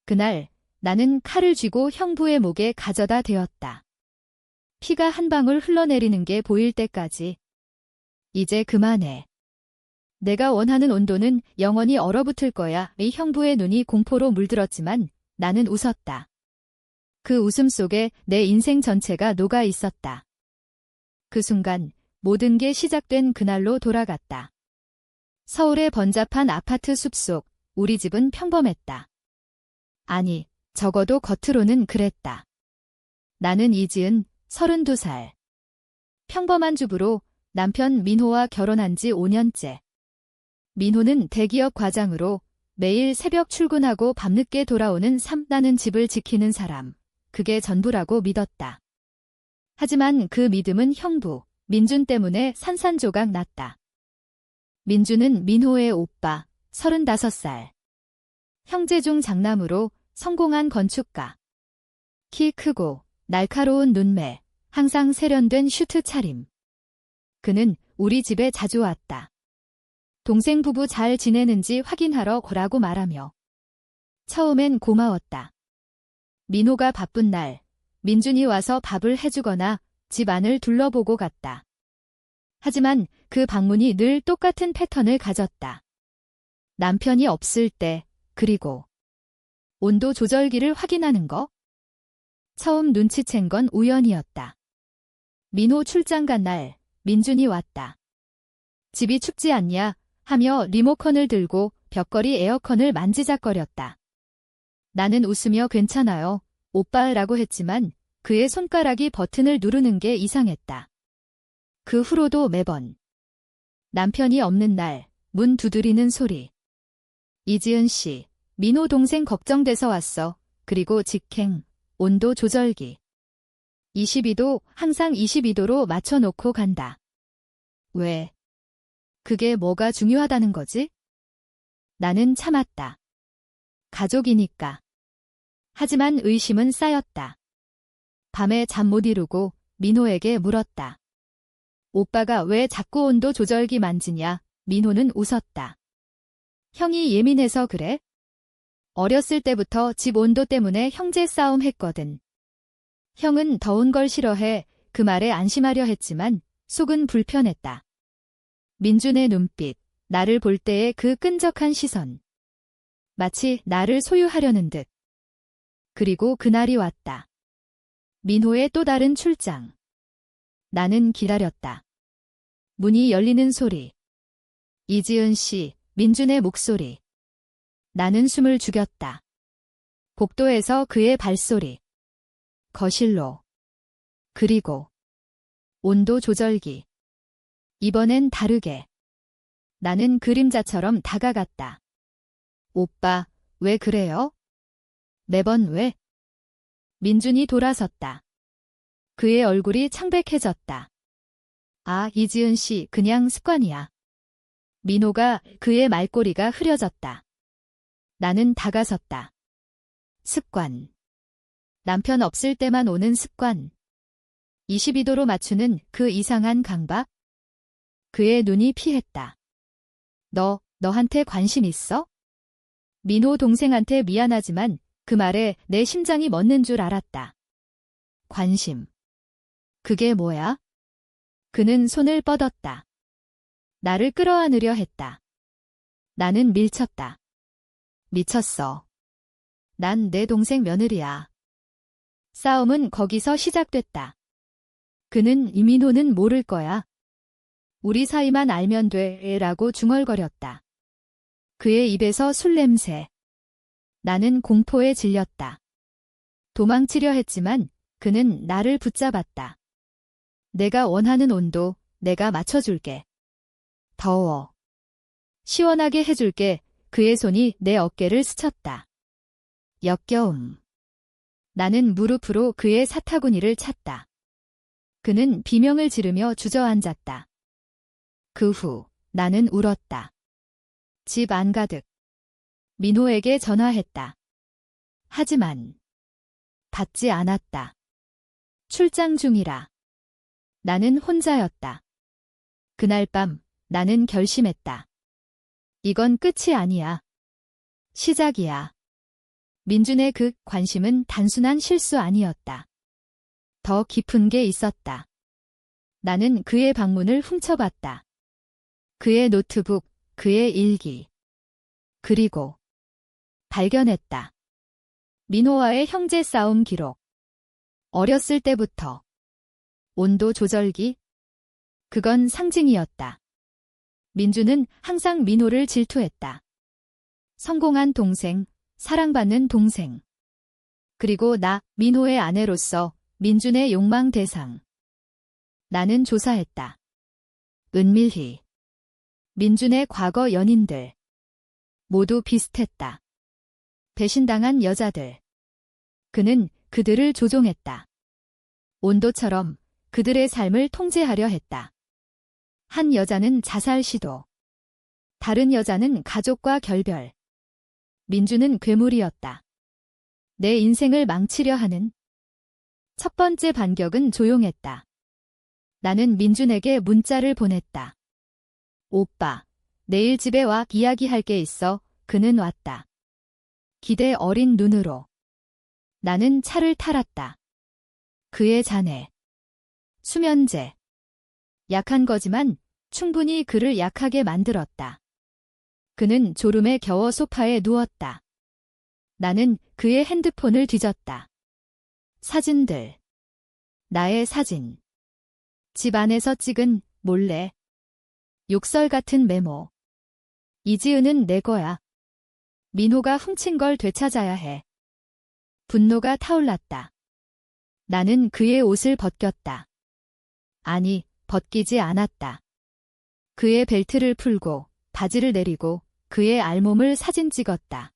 그날 나는 칼을 쥐고 형부의 목에 가져다 대었다. 피가 한 방울 흘러내리는 게 보일 때까지. 이제 그만해. 내가 원하는 온도는 영원히 얼어붙을 거야. 이 형부의 눈이 공포로 물들었지만 나는 웃었다. 그 웃음 속에 내 인생 전체가 녹아 있었다. 그 순간 모든 게 시작된 그날로 돌아갔다. 서울의 번잡한 아파트 숲속, 우리 집은 평범했다. 아니, 적어도 겉으로는 그랬다. 나는 이지은, 32살. 평범한 주부로 남편 민호와 결혼한 지 5년째. 민호는 대기업 과장으로 매일 새벽 출근하고 밤늦게 돌아오는 나는 집을 지키는 사람. 그게 전부라고 믿었다. 하지만 그 믿음은 형부, 민준 때문에 산산조각 났다. 민준은 민호의 오빠, 35살. 형제 중 장남으로 성공한 건축가. 키 크고 날카로운 눈매, 항상 세련된 슈트 차림. 그는 우리 집에 자주 왔다. 동생 부부 잘 지내는지 확인하러 오라고 말하며. 처음엔 고마웠다. 민호가 바쁜 날, 민준이 와서 밥을 해주거나 집 안을 둘러보고 갔다. 하지만 그 방문이 늘 똑같은 패턴을 가졌다. 남편이 없을 때, 그리고 온도 조절기를 확인하는 거? 처음 눈치챈 건 우연이었다. 민호 출장 간 날, 민준이 왔다. 집이 춥지 않냐 하며 리모컨을 들고 벽걸이 에어컨을 만지작거렸다. 나는 웃으며 괜찮아요, 오빠라고 했지만 그의 손가락이 버튼을 누르는 게 이상했다. 그 후로도 매번. 남편이 없는 날, 문 두드리는 소리. 이지은 씨, 민호 동생 걱정돼서 왔어. 그리고 직행, 온도 조절기. 22도, 항상 22도로 맞춰놓고 간다. 왜? 그게 뭐가 중요하다는 거지? 나는 참았다. 가족이니까. 하지만 의심은 쌓였다. 밤에 잠 못 이루고 민호에게 물었다. 오빠가 왜 자꾸 온도 조절기 만지냐? 민호는 웃었다. 형이 예민해서 그래? 어렸을 때부터 집 온도 때문에 형제 싸움 했거든. 형은 더운 걸 싫어해. 그 말에 안심하려 했지만 속은 불편했다. 민준의 눈빛, 나를 볼 때의 그 끈적한 시선. 마치 나를 소유하려는 듯. 그리고 그날이 왔다. 민호의 또 다른 출장. 나는 기다렸다. 문이 열리는 소리. 이지은 씨, 민준의 목소리. 나는 숨을 죽였다. 복도에서 그의 발소리. 거실로. 그리고 온도 조절기. 이번엔 다르게. 나는 그림자처럼 다가갔다. 오빠, 왜 그래요? 매번 왜? 민준이 돌아섰다. 그의 얼굴이 창백해졌다. 아, 이지은 씨, 그냥 습관이야. 민호가 그의 말꼬리가 흐려졌다. 나는 다가섰다. 습관. 남편 없을 때만 오는 습관. 22도로 맞추는 그 이상한 강박? 그의 눈이 피했다. 너한테 관심 있어? 민호 동생한테 미안하지만 그 말에 내 심장이 멎는 줄 알았다. 관심. 그게 뭐야? 그는 손을 뻗었다. 나를 끌어안으려 했다. 나는 밀쳤다. 미쳤어. 난 내 동생 며느리야. 싸움은 거기서 시작됐다. 그는 이민호는 모를 거야. 우리 사이만 알면 돼 라고 중얼거렸다. 그의 입에서 술 냄새. 나는 공포에 질렸다. 도망치려 했지만 그는 나를 붙잡았다. 내가 원하는 온도 내가 맞춰줄게. 더워. 시원하게 해줄게. 그의 손이 내 어깨를 스쳤다. 역겨움. 나는 무릎으로 그의 사타구니를 찼다. 그는 비명을 지르며 주저앉았다. 그 후 나는 울었다. 집 안 가득. 민호에게 전화했다. 하지만 받지 않았다. 출장 중이라. 나는 혼자였다. 그날 밤 나는 결심했다. 이건 끝이 아니야. 시작이야. 민준의 그 관심은 단순한 실수 아니었다. 더 깊은 게 있었다. 나는 그의 방문을 훔쳐봤다. 그의 노트북, 그의 일기. 그리고 발견했다. 민호와의 형제 싸움 기록. 어렸을 때부터. 온도 조절기. 그건 상징이었다. 민주는 항상 민호를 질투했다. 성공한 동생, 사랑받는 동생. 그리고 나, 민호의 아내로서 민준의 욕망 대상. 나는 조사했다. 은밀히. 민준의 과거 연인들. 모두 비슷했다. 배신당한 여자들. 그는 그들을 조종했다. 온도처럼 그들의 삶을 통제하려 했다. 한 여자는 자살 시도. 다른 여자는 가족과 결별. 민주는 괴물이었다. 내 인생을 망치려 하는. 첫 번째 반격은 조용했다. 나는 민준에게 문자를 보냈다. 오빠, 내일 집에 와 이야기할 게 있어. 그는 왔다. 기대 어린 눈으로. 나는 차를 탈았다. 그의 자네. 수면제. 약한 거지만 충분히 그를 약하게 만들었다. 그는 졸음에 겨워 소파에 누웠다. 나는 그의 핸드폰을 뒤졌다. 사진들. 나의 사진. 집 안에서 찍은 몰래. 욕설 같은 메모. 이지은은 내 거야. 민호가 훔친 걸 되찾아야 해. 분노가 타올랐다. 나는 그의 옷을 벗겼다. 아니, 벗기지 않았다. 그의 벨트를 풀고 바지를 내리고 그의 알몸을 사진 찍었다.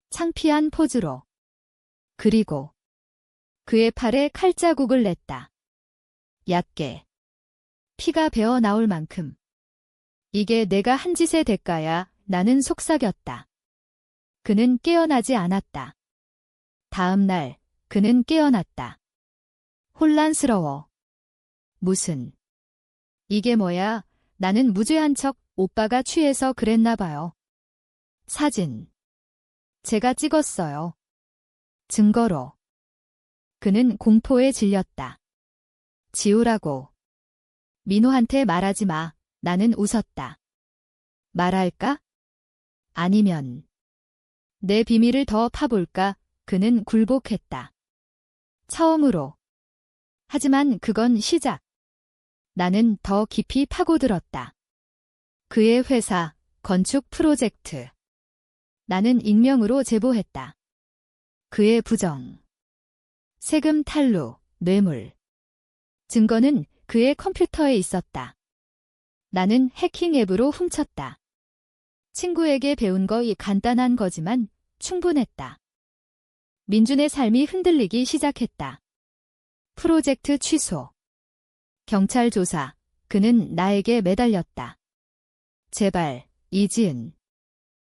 창피한 포즈로. 그리고 그의 팔에 칼자국을 냈다. 얕게. 피가 배어 나올 만큼. 이게 내가 한 짓의 대가야. 나는 속삭였다. 그는 깨어나지 않았다. 다음 날 그는 깨어났다. 혼란스러워. 무슨. 이게 뭐야? 나는 무죄한 척 오빠가 취해서 그랬나 봐요. 사진. 제가 찍었어요. 증거로. 그는 공포에 질렸다. 지우라고. 민호한테 말하지 마. 나는 웃었다. 말할까? 아니면 내 비밀을 더 파볼까? 그는 굴복했다. 처음으로. 하지만 그건 시작. 나는 더 깊이 파고들었다. 그의 회사, 건축 프로젝트. 나는 익명으로 제보했다. 그의 부정. 세금 탈루, 뇌물. 증거는 그의 컴퓨터에 있었다. 나는 해킹 앱으로 훔쳤다. 친구에게 배운 거이 간단한 거지만 충분했다. 민준의 삶이 흔들리기 시작했다. 프로젝트 취소. 경찰 조사. 그는 나에게 매달렸다. 제발, 이지은.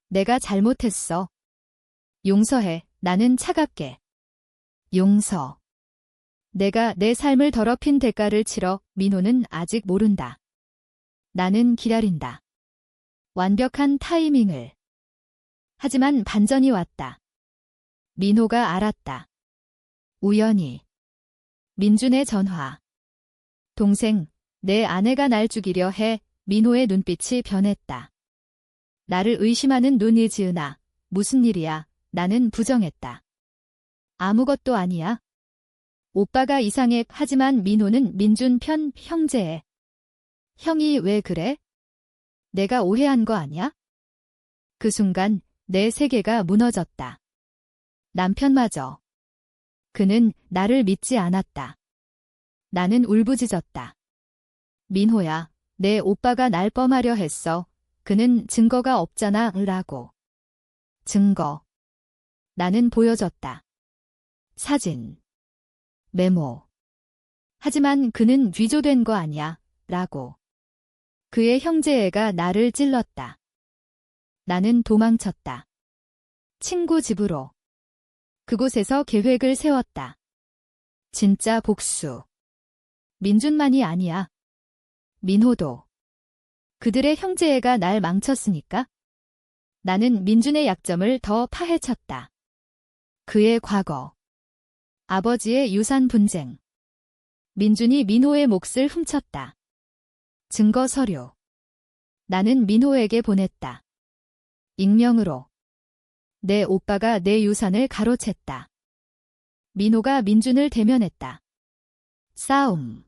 내가 잘못했어. 용서해. 나는 차갑게. 용서. 내가 내 삶을 더럽힌 대가를 치러. 민호는 아직 모른다. 나는 기다린다. 완벽한 타이밍을. 하지만 반전이 왔다. 민호가 알았다. 우연히. 민준의 전화. 동생, 내 아내가 날 죽이려 해. 민호의 눈빛이 변했다. 나를 의심하는 눈 이지은아. 무슨 일이야? 나는 부정했다. 아무것도 아니야. 오빠가 이상해. 하지만 민호는 민준 편 형제애. 형이 왜 그래? 내가 오해한 거 아니야? 그 순간 내 세계가 무너졌다. 남편마저. 그는 나를 믿지 않았다. 나는 울부짖었다. 민호야, 내 오빠가 날 뻔하려 했어. 그는 증거가 없잖아. 라고. 증거. 나는 보여줬다. 사진. 메모. 하지만 그는 위조된 거 아니야. 라고. 그의 형제애가 나를 찔렀다. 나는 도망쳤다. 친구 집으로. 그곳에서 계획을 세웠다. 진짜 복수. 민준만이 아니야. 민호도. 그들의 형제애가 날 망쳤으니까. 나는 민준의 약점을 더 파헤쳤다. 그의 과거. 아버지의 유산 분쟁. 민준이 민호의 몫을 훔쳤다. 증거 서류. 나는 민호에게 보냈다. 익명으로. 내 오빠가 내 유산을 가로챘다. 민호가 민준을 대면했다. 싸움.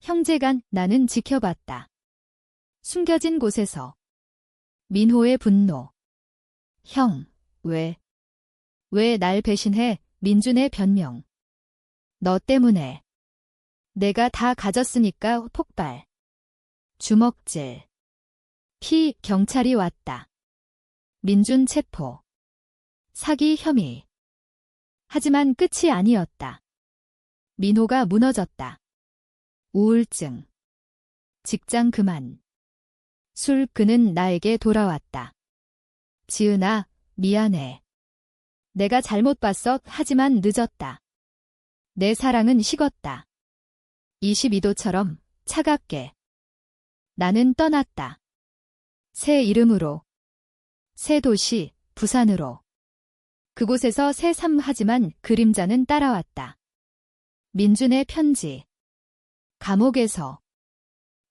형제간 나는 지켜봤다. 숨겨진 곳에서. 민호의 분노. 형, 왜 날 배신해? 민준의 변명. 너 때문에. 내가 다 가졌으니까 폭발. 주먹질. 경찰이 왔다. 민준 체포. 사기 혐의. 하지만 끝이 아니었다. 민호가 무너졌다. 우울증. 직장 그만. 그는 나에게 돌아왔다. 지은아, 미안해. 내가 잘못 봤어. 하지만 늦었다. 내 사랑은 식었다. 22도처럼 차갑게. 나는 떠났다. 새 이름으로. 새 도시, 부산으로. 그곳에서 새 삶. 하지만 그림자는 따라왔다. 민준의 편지. 감옥에서.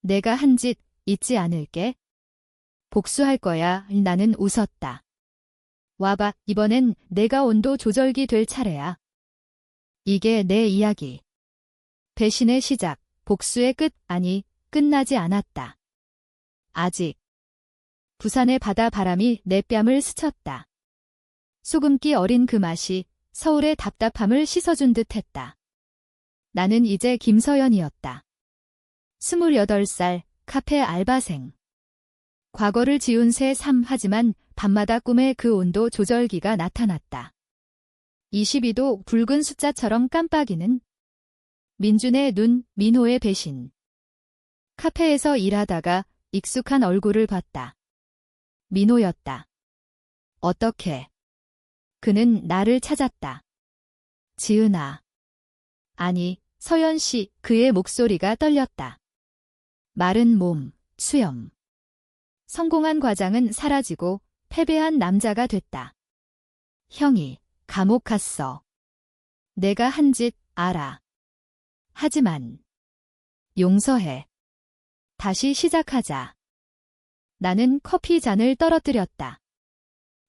내가 한 짓 잊지 않을게. 복수할 거야. 나는 웃었다. 와봐, 이번엔 내가 온도 조절기 될 차례야. 이게 내 이야기. 배신의 시작, 복수의 끝. 아니, 끝나지 않았다. 아직. 부산의 바다 바람이 내 뺨을 스쳤다. 소금기 어린 그 맛이 서울의 답답함을 씻어준 듯 했다. 나는 이제 김서연이었다. 28살, 카페 알바생. 과거를 지운 새 삶. 하지만 밤마다 꿈에 그 온도 조절기가 나타났다. 22도 붉은 숫자처럼 깜빡이는 민준의 눈, 민호의 배신. 카페에서 일하다가 익숙한 얼굴을 봤다. 민호였다. 어떻게? 그는 나를 찾았다. 지은아. 아니, 서연 씨. 그의 목소리가 떨렸다. 마른 몸, 수염. 성공한 과장은 사라지고 패배한 남자가 됐다. 형이 감옥 갔어. 내가 한 짓 알아. 하지만 용서해. 다시 시작하자. 나는 커피 잔을 떨어뜨렸다.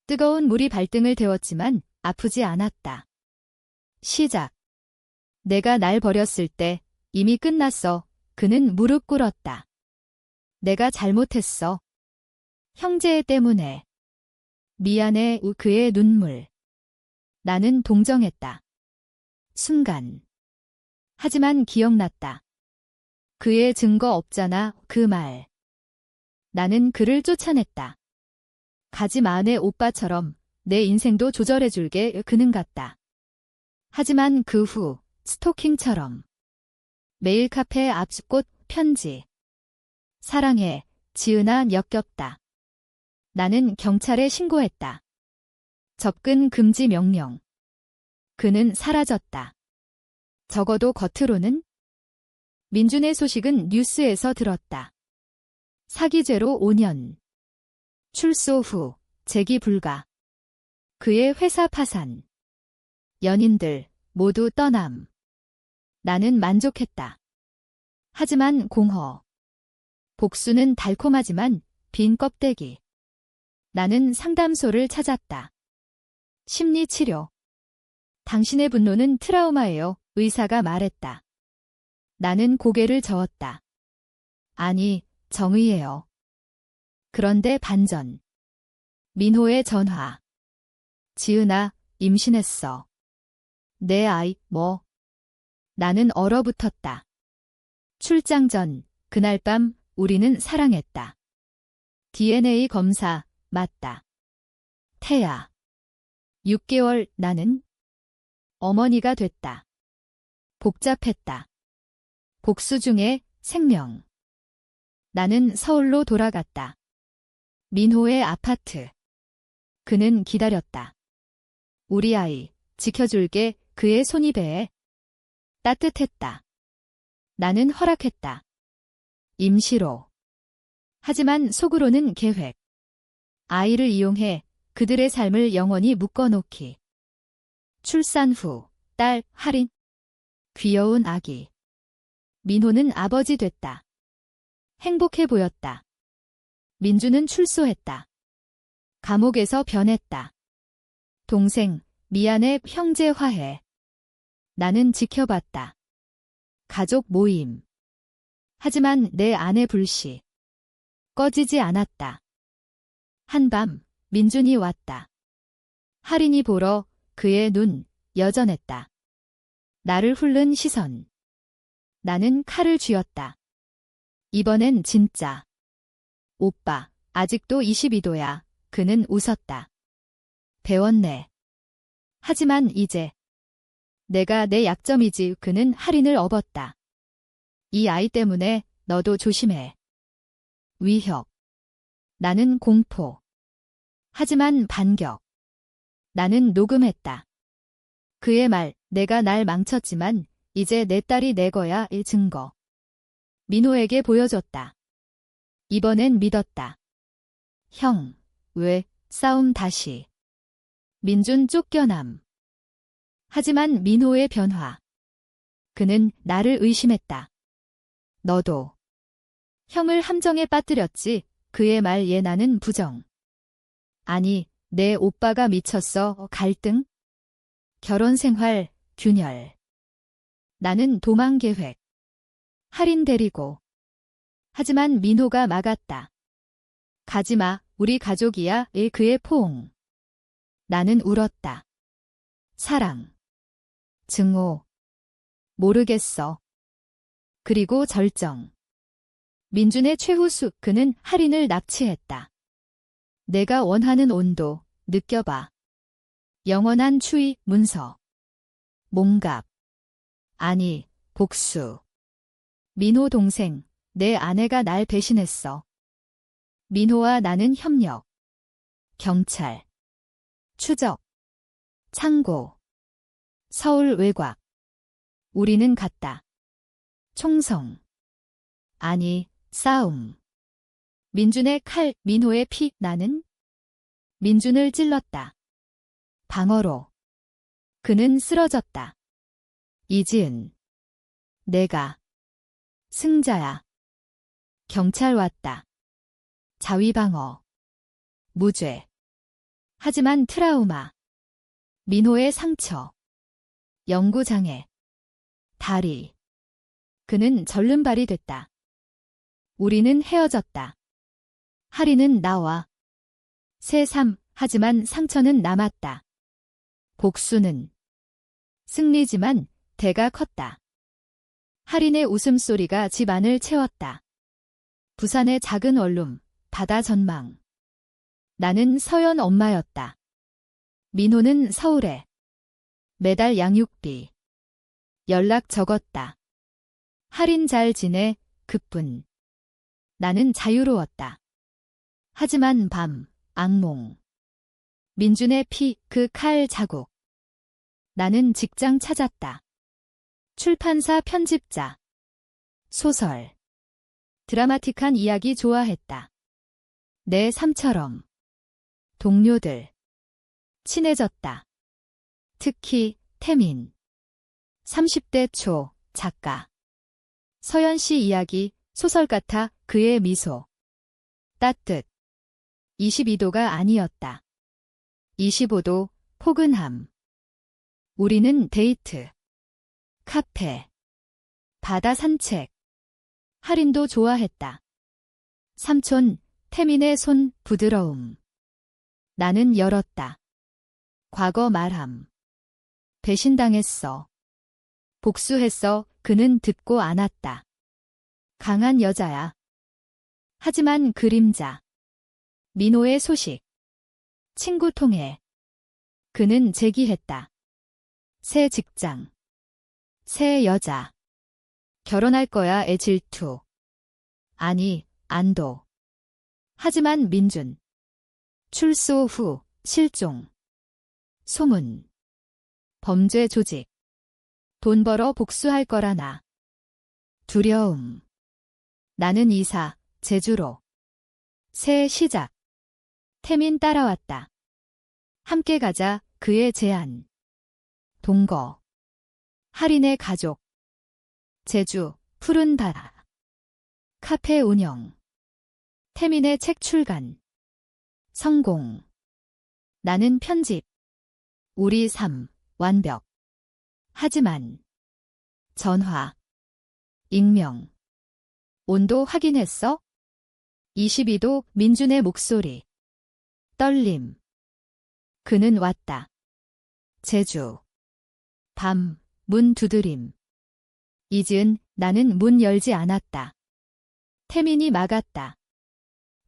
뜨거운 물이 발등을 데웠지만 아프지 않았다. 시작. 내가 날 버렸을 때 이미 끝났어. 그는 무릎 꿇었다. 내가 잘못했어. 형제 때문에. 미안해. 그의 눈물. 나는 동정했다. 순간. 하지만 기억났다. 그의 증거 없잖아. 그 말. 나는 그를 쫓아냈다. 가지 마. 내 오빠처럼 내 인생도 조절해줄게. 그는 같다. 하지만 그 후 스토킹처럼. 매일 카페 앞 꽃 편지. 사랑해. 지은아. 역겹다. 나는 경찰에 신고했다. 접근 금지 명령. 그는 사라졌다. 적어도 겉으로는. 민준의 소식은 뉴스에서 들었다. 사기죄로 5년. 출소 후 재기 불가. 그의 회사 파산. 연인들 모두 떠남. 나는 만족했다. 하지만 공허. 복수는 달콤하지만 빈 껍데기. 나는 상담소를 찾았다. 심리치료. 당신의 분노는 트라우마예요. 의사가 말했다. 나는 고개를 저었다. 아니, 정의예요. 그런데 반전. 민호의 전화. 지은아, 임신했어. 내 아이, 뭐? 나는 얼어붙었다. 출장 전, 그날 밤, 우리는 사랑했다. DNA 검사, 맞다. 태아. 6개월. 나는 어머니가 됐다. 복잡했다. 복수 중에 생명. 나는 서울로 돌아갔다. 민호의 아파트. 그는 기다렸다. 우리 아이, 지켜줄게. 그의 손이 배에 따뜻했다. 나는 허락했다. 임시로. 하지만 속으로는 계획. 아이를 이용해 그들의 삶을 영원히 묶어놓기. 출산 후 딸 할인. 귀여운 아기. 민호는 아버지 됐다. 행복해 보였다. 민주는 출소했다. 감옥에서 변했다. 동생, 미안해, 형제 화해. 나는 지켜봤다. 가족 모임. 하지만 내 안의 불씨. 꺼지지 않았다. 한밤, 민준이 왔다. 할인이 보러 그의 눈 여전했다. 나를 훑는 시선. 나는 칼을 쥐었다. 이번엔 진짜. 오빠, 아직도 22도야. 그는 웃었다. 배웠네. 하지만 이제. 내가 내 약점이지. 그는 할인을 업었다. 이 아이 때문에 너도 조심해. 위협. 나는 공포. 하지만 반격. 나는 녹음했다. 그의 말, 내가 날 망쳤지만 이제 내 딸이 내 거야. 이 증거. 민호에게 보여줬다. 이번엔 믿었다. 형, 왜, 싸움 다시. 민준 쫓겨남. 하지만 민호의 변화. 그는 나를 의심했다. 너도. 형을 함정에 빠뜨렸지. 그의 말에 나는 부정. 아니, 내 오빠가 미쳤어. 갈등? 결혼 생활, 균열. 나는 도망 계획. 할인 데리고. 하지만 민호가 막았다. 가지마, 우리 가족이야. 그의 포옹. 나는 울었다. 사랑. 증오. 모르겠어. 그리고 절정. 민준의 최후수, 그는 할인을 납치했다. 내가 원하는 온도, 느껴봐. 영원한 추위, 문서. 몸갑. 아니, 복수. 민호 동생, 내 아내가 날 배신했어. 민호와 나는 협력. 경찰. 추적. 창고. 서울 외곽. 우리는 갔다. 총성. 아니, 싸움. 민준의 칼, 민호의 피, 나는 민준을 찔렀다. 방어로. 그는 쓰러졌다. 이지은. 내가. 승자야. 경찰 왔다. 자위방어. 무죄. 하지만 트라우마. 민호의 상처. 연구장애. 다리. 그는 절름발이 됐다. 우리는 헤어졌다. 할인은 나와. 새삼, 하지만 상처는 남았다. 복수는. 승리지만 대가 컸다. 할인의 웃음소리가 집 안을 채웠다. 부산의 작은 원룸, 바다 전망. 나는 서연 엄마였다. 민호는 서울에. 매달 양육비. 연락 적었다. 할인 잘 지내, 그뿐. 나는 자유로웠다. 하지만 밤, 악몽. 민준의 피, 그 칼 자국. 나는 직장 찾았다. 출판사 편집자. 소설. 드라마틱한 이야기 좋아했다. 내 삶처럼. 동료들. 친해졌다. 특히 태민. 30대 초 작가. 서연 씨 이야기, 소설 같아. 그의 미소. 따뜻. 22도가 아니었다. 25도, 포근함. 우리는 데이트. 카페. 바다 산책. 할인도 좋아했다. 삼촌, 태민의 손, 부드러움. 나는 열었다. 과거 말함. 배신당했어. 복수했어. 그는 듣고 않았다. 강한 여자야. 하지만 그림자. 민호의 소식. 친구 통해. 그는 제기했다. 새 직장. 새 여자. 결혼할 거야의 질투. 아니, 안도. 하지만 민준. 출소 후, 실종. 소문. 범죄 조직. 돈 벌어 복수할 거라 나. 두려움. 나는 이사, 제주로. 새 시작. 태민 따라왔다. 함께 가자. 그의 제안. 동거. 할인의 가족. 제주, 푸른 바다. 카페 운영. 태민의 책 출간. 성공. 나는 편집. 우리 삶, 완벽. 하지만. 전화. 익명. 온도 확인했어? 22도 민준의 목소리. 떨림. 그는 왔다. 제주. 밤, 문 두드림. 이지은, 나는 문 열지 않았다. 태민이 막았다.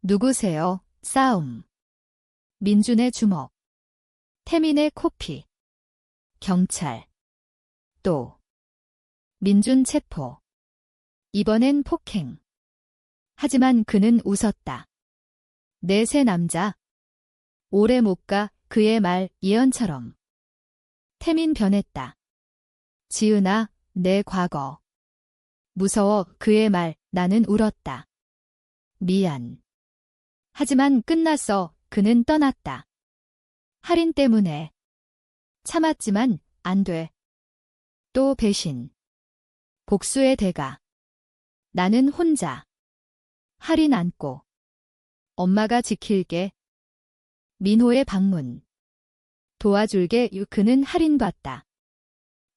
누구세요? 싸움. 민준의 주먹. 태민의 코피. 경찰. 또. 민준 체포. 이번엔 폭행. 하지만 그는 웃었다. 내 새 남자. 오래 못 가, 그의 말 예언처럼. 태민 변했다. 지은아, 내 과거. 무서워, 그의 말, 나는 울었다. 미안. 하지만 끝났어, 그는 떠났다. 할인 때문에. 참았지만 안 돼. 또 배신. 복수의 대가. 나는 혼자. 할인 안고. 엄마가 지킬게. 민호의 방문. 도와줄게. 그는 할인받다.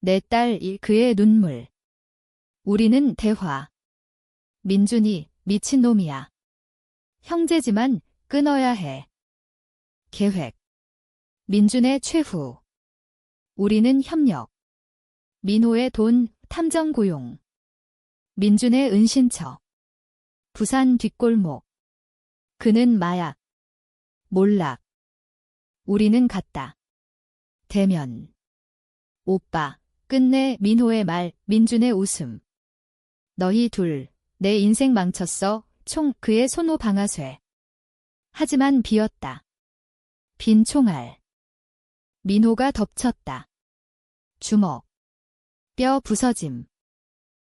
내 딸, 그의 눈물. 우리는 대화. 민준이 미친놈이야. 형제지만 끊어야 해. 계획. 민준의 최후. 우리는 협력. 민호의 돈, 탐정 고용. 민준의 은신처. 부산 뒷골목. 그는 마약. 몰락. 우리는 같다. 대면. 오빠. 끝내 민호의 말, 민준의 웃음. 너희 둘, 내 인생 망쳤어. 총 그의 손오 방아쇠. 하지만 비었다. 빈 총알. 민호가 덮쳤다. 주먹. 뼈 부서짐.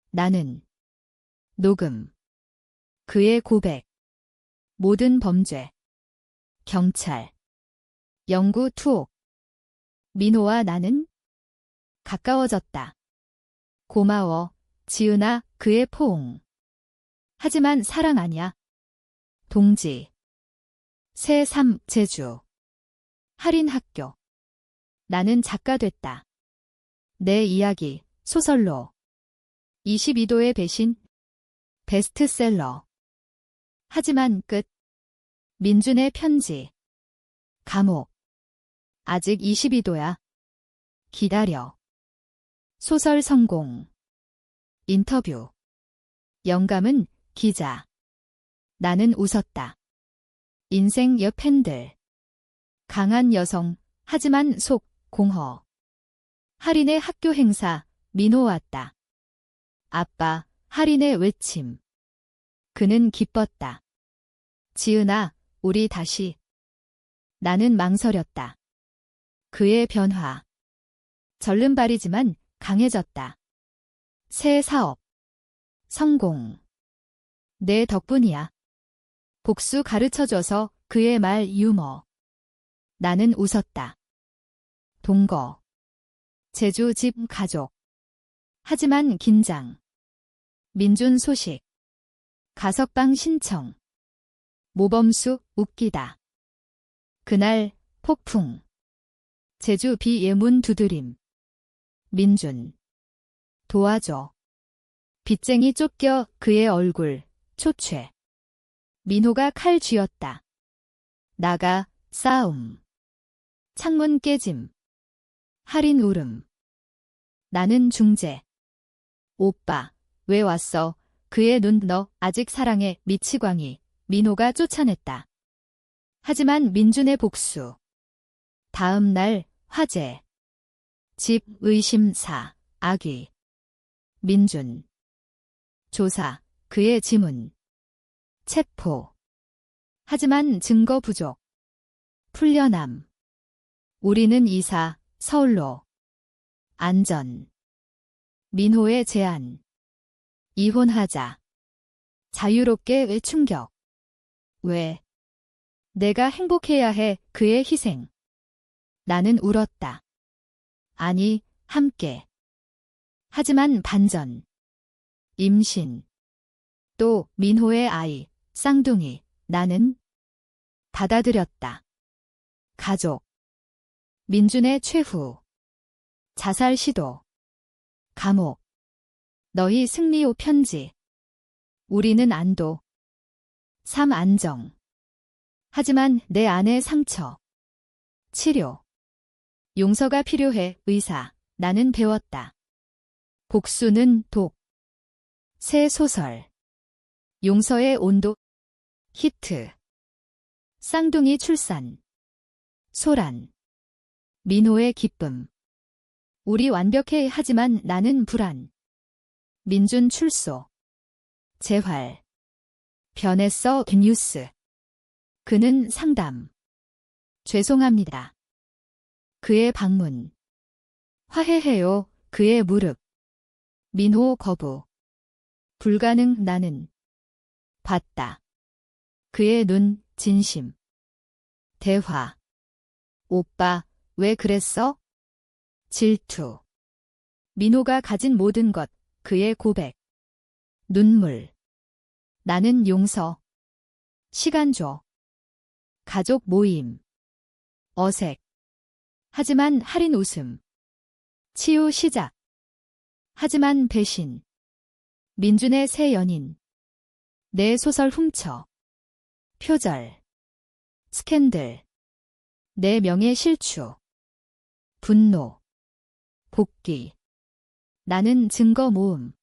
나는. 녹음. 그의 고백. 모든 범죄. 경찰. 영구 투옥. 민호와 나는 가까워졌다. 고마워, 지은아, 그의 포옹. 하지만 사랑 아니야. 동지. 새3 제주. 할인 학교. 나는 작가 됐다. 내 이야기, 소설로. 22도의 배신. 베스트셀러. 하지만 끝. 민준의 편지. 감옥. 아직 22도야. 기다려. 소설 성공. 인터뷰. 영감은 기자. 나는 웃었다. 인생 옆 팬들. 강한 여성, 하지만 속, 공허. 할인의 학교 행사, 민호 왔다. 아빠, 할인의 외침. 그는 기뻤다. 지은아, 우리 다시. 나는 망설였다. 그의 변화. 절름발이지만 강해졌다. 새 사업. 성공. 내 덕분이야. 복수 가르쳐줘서 그의 말 유머. 나는 웃었다. 동거. 제주 집 가족. 하지만 긴장. 민준 소식. 가석방 신청. 모범수 웃기다. 그날 폭풍. 제주 비 예문 두드림. 민준. 도와줘. 빚쟁이 쫓겨 그의 얼굴. 초췌. 민호가 칼 쥐었다. 나가. 싸움. 창문 깨짐. 할인 울음. 나는 중재. 오빠, 왜 왔어? 그의 눈 너 아직 사랑해. 미치광이. 민호가 쫓아냈다. 하지만 민준의 복수. 다음 날 화재. 집 의심사. 아귀. 민준. 조사. 그의 지문. 체포. 하지만 증거 부족. 풀려남. 우리는 이사. 서울로. 안전. 민호의 제안. 이혼하자. 자유롭게 왜 충격. 왜? 내가 행복해야 해. 그의 희생. 나는 울었다. 아니, 함께. 하지만 반전. 임신. 또 민호의 아이, 쌍둥이, 나는 받아들였다. 가족. 민준의 최후. 자살 시도. 감옥. 너희 승리호 편지. 우리는 안도. 삶 안정. 하지만 내 안의 상처. 치료. 용서가 필요해, 의사. 나는 배웠다. 복수는 독. 새 소설. 용서의 온도. 히트. 쌍둥이 출산. 소란. 민호의 기쁨. 우리 완벽해, 하지만 나는 불안. 민준 출소. 재활. 변했어, 뉴스. 그는 상담. 죄송합니다. 그의 방문. 화해해요, 그의 무릎. 민호 거부. 불가능, 나는 봤다. 그의 눈, 진심. 대화. 오빠, 왜 그랬어? 질투. 민호가 가진 모든 것, 그의 고백. 눈물. 나는 용서. 시간 줘. 가족 모임. 어색. 하지만 할인 웃음. 치유 시작. 하지만 배신. 민준의 새 연인. 내 소설 훔쳐. 표절. 스캔들. 내 명예 실추. 분노. 복귀. 나는 증거 모음.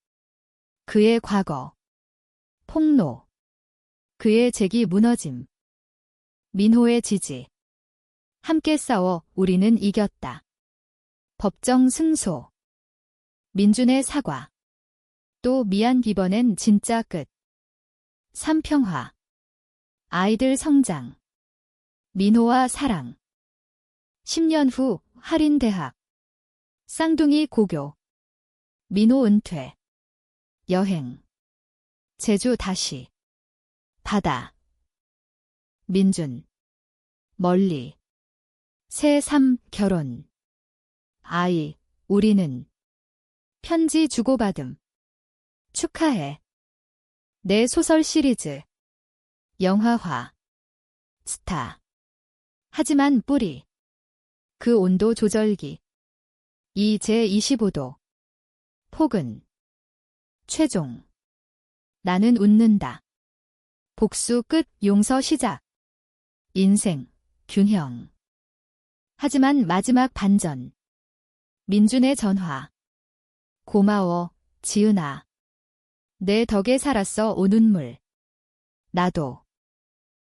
그의 과거. 폭로. 그의 재기 무너짐. 민호의 지지. 함께 싸워 우리는 이겼다. 법정 승소. 민준의 사과. 또 미안, 이번엔 진짜 끝. 삼평화. 아이들 성장. 민호와 사랑. 10년 후 할인 대학. 쌍둥이 고교. 민호 은퇴. 여행. 제주 다시. 바다. 민준. 멀리. 새 삶, 결혼. 아이, 우리는. 편지 주고받음. 축하해. 내 소설 시리즈. 영화화. 스타. 하지만 뿌리. 그 온도 조절기. 이 제25도. 폭은. 최종. 나는 웃는다. 복수 끝, 용서 시작. 인생, 균형. 하지만 마지막 반전. 민준의 전화. 고마워, 지은아. 내 덕에 살았어, 오 눈물. 나도.